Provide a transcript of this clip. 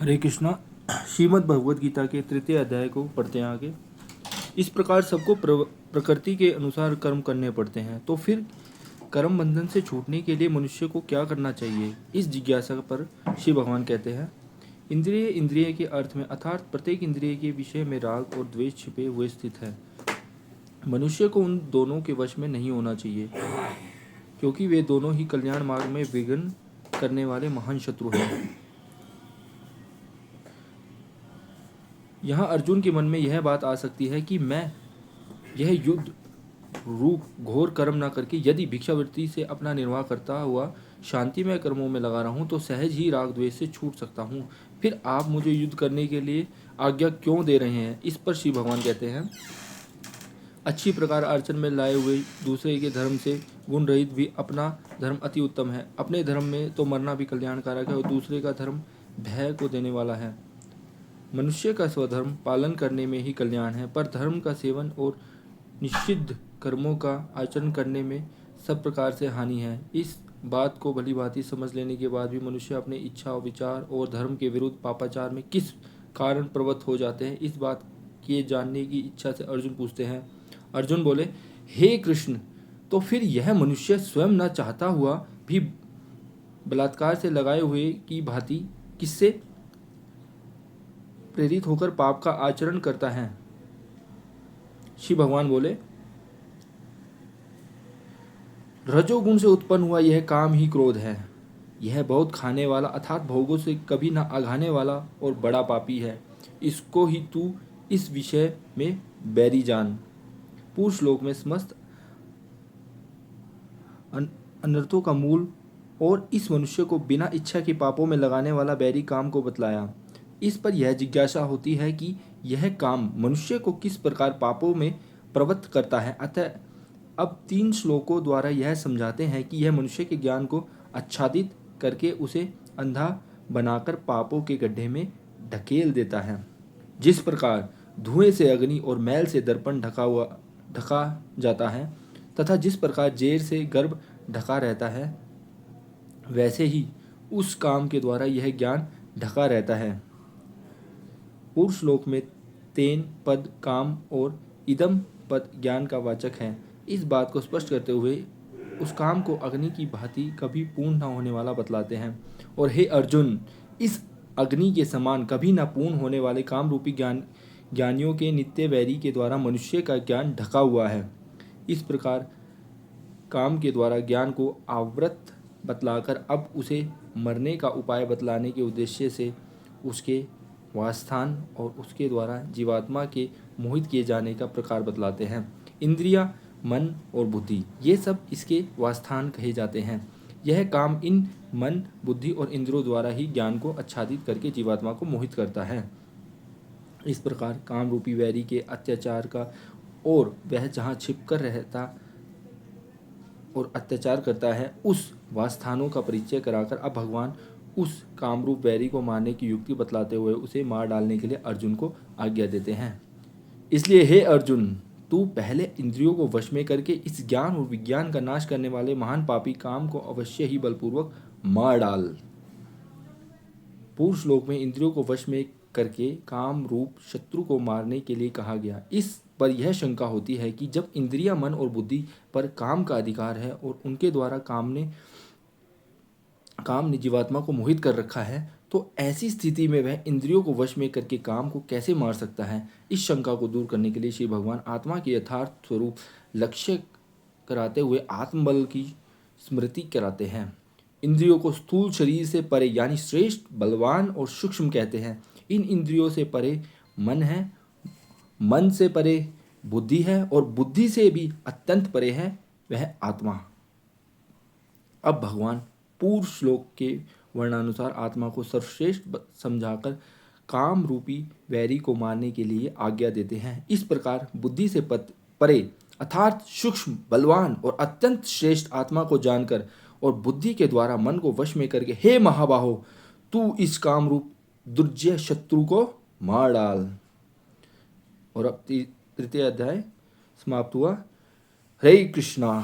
हरे कृष्णा। श्रीमद् भगवद गीता के तृतीय अध्याय को पढ़ते हैं आगे। इस प्रकार सबको प्रकृति के अनुसार कर्म करने पड़ते हैं, तो फिर कर्म बंधन से छूटने के लिए मनुष्य को क्या करना चाहिए? इस जिज्ञासा पर श्री भगवान कहते हैं, इंद्रिय इंद्रिय के अर्थ में अर्थात प्रत्येक इंद्रिय के विषय में राग और द्वेष छिपे हुए स्थित है। मनुष्य को उन दोनों के वश में नहीं होना चाहिए, क्योंकि वे दोनों ही कल्याण मार्ग में विघ्न करने वाले महान शत्रु हैं। यहाँ अर्जुन के मन में यह बात आ सकती है कि मैं यह युद्ध रूप घोर कर्म न करके यदि भिक्षावृत्ति से अपना निर्वाह करता हुआ शांतिमय कर्मों में लगा रहा हूँ तो सहज ही राग द्वेष से छूट सकता हूँ। फिर आप मुझे युद्ध करने के लिए आज्ञा क्यों दे रहे हैं? इस पर श्री भगवान कहते हैं, अच्छी प्रकार अर्चन में लाए हुए दूसरे के धर्म से गुण रहित भी अपना धर्म अति उत्तम है। अपने धर्म में तो मरना भी कल्याणकारक है और दूसरे का धर्म भय को देने वाला है। मनुष्य का स्वधर्म पालन करने में ही कल्याण है, पर धर्म का सेवन और निषिद्ध कर्मों का आचरण करने में सब प्रकार से हानि है। इस बात को भली भांति समझ लेने के बाद भी मनुष्य अपने इच्छा और विचार और धर्म के विरुद्ध पापाचार में किस कारण प्रवृत्त हो जाते हैं, इस बात के जानने की इच्छा से अर्जुन पूछते हैं। अर्जुन बोले, हे कृष्ण, तो फिर यह मनुष्य स्वयं न चाहता हुआ भी बलात्कार से लगाए हुए की भांति किससे प्रेरित होकर पाप का आचरण करता है? श्री भगवान बोले, रजोगुण से उत्पन्न हुआ यह काम ही क्रोध है। यह बहुत खाने वाला अर्थात भोगों से कभी न आघाने वाला और बड़ा पापी है। इसको ही तू इस विषय में बैरी जान। पूर्व श्लोक में समस्त अनर्थों का मूल और इस मनुष्य को बिना इच्छा के पापों में लगाने वाला बैरी काम को बतलाया। इस पर यह जिज्ञासा होती है कि यह काम मनुष्य को किस प्रकार पापों में प्रवृत्त करता है। अतः अब 3 श्लोकों द्वारा यह समझाते हैं कि यह मनुष्य के ज्ञान को आच्छादित करके उसे अंधा बनाकर पापों के गड्ढे में ढकेल देता है। जिस प्रकार धुएं से अग्नि और मैल से दर्पण ढका जाता है तथा जिस प्रकार जेर से गर्भ ढका रहता है, वैसे ही उस काम के द्वारा यह ज्ञान ढका रहता है। पूर्व श्लोक में तेन पद काम और इदम पद ज्ञान का वाचक है। इस बात को स्पष्ट करते हुए उस काम को अग्नि की भांति कभी पूर्ण न होने वाला बतलाते हैं। और हे अर्जुन, इस अग्नि के समान कभी न पूर्ण होने वाले काम रूपी ज्ञानियों के नित्य वैरी के द्वारा मनुष्य का ज्ञान ढका हुआ है। इस प्रकार काम के द्वारा ज्ञान को आवृत बतलाकर अब उसे मरने का उपाय बतलाने के उद्देश्य से उसके वासस्थान और उसके द्वारा जीवात्मा के मोहित किए जाने का प्रकार बतलाते हैं। इंद्रिया, मन और बुद्धि ये सब इसके वासस्थान कहे जाते हैं। यह काम इन मन, बुद्धि और इंद्रियों द्वारा ही ज्ञान को आच्छादित करके जीवात्मा को मोहित करता है। इस प्रकार काम रूपी वैरी के अत्याचार का और वह जहाँ छिपकर रहता और अत्याचार करता है उस वासस्थानों का परिचय कराकर अब भगवान उस कामरूप वैरी को मारने की युक्ति बतलाते हुए उसे मार डालने के लिए अर्जुन को आज्ञा देते हैं। इसलिए हे अर्जुन, तू पहले इंद्रियों को वश में करके इस ज्ञान और विज्ञान का नाश करने वाले महान पापी काम को अवश्य ही बलपूर्वक मार डाल। पूर्व श्लोक में इंद्रियों को वश में करके काम रूप शत्रु को मारने के लिए कहा गया। इस पर यह शंका होती है कि जब इंद्रिया, मन और बुद्धि पर काम का अधिकार है और उनके द्वारा काम ने जीवात्मा को मोहित कर रखा है, तो ऐसी स्थिति में वह इंद्रियों को वश में करके काम को कैसे मार सकता है? इस शंका को दूर करने के लिए श्री भगवान आत्मा के यथार्थ स्वरूप लक्ष्य कराते हुए आत्मबल की स्मृति कराते हैं। इंद्रियों को स्थूल शरीर से परे यानी श्रेष्ठ, बलवान और सूक्ष्म कहते हैं। इन इंद्रियों से परे मन है, मन से परे बुद्धि है और बुद्धि से भी अत्यंत परे है वह आत्मा। अब भगवान पूर्व श्लोक के वर्णानुसार आत्मा को सर्वश्रेष्ठ समझाकर काम रूपी वैरी को मारने के लिए आज्ञा देते हैं। इस प्रकार बुद्धि से परे अर्थात सूक्ष्म, बलवान और अत्यंत श्रेष्ठ आत्मा को जानकर और बुद्धि के द्वारा मन को वश में करके हे महाबाहो, तू इस काम रूप दुर्जय शत्रु को मार डाल। और अब तृतीय अध्याय समाप्त हुआ। हरे कृष्णा।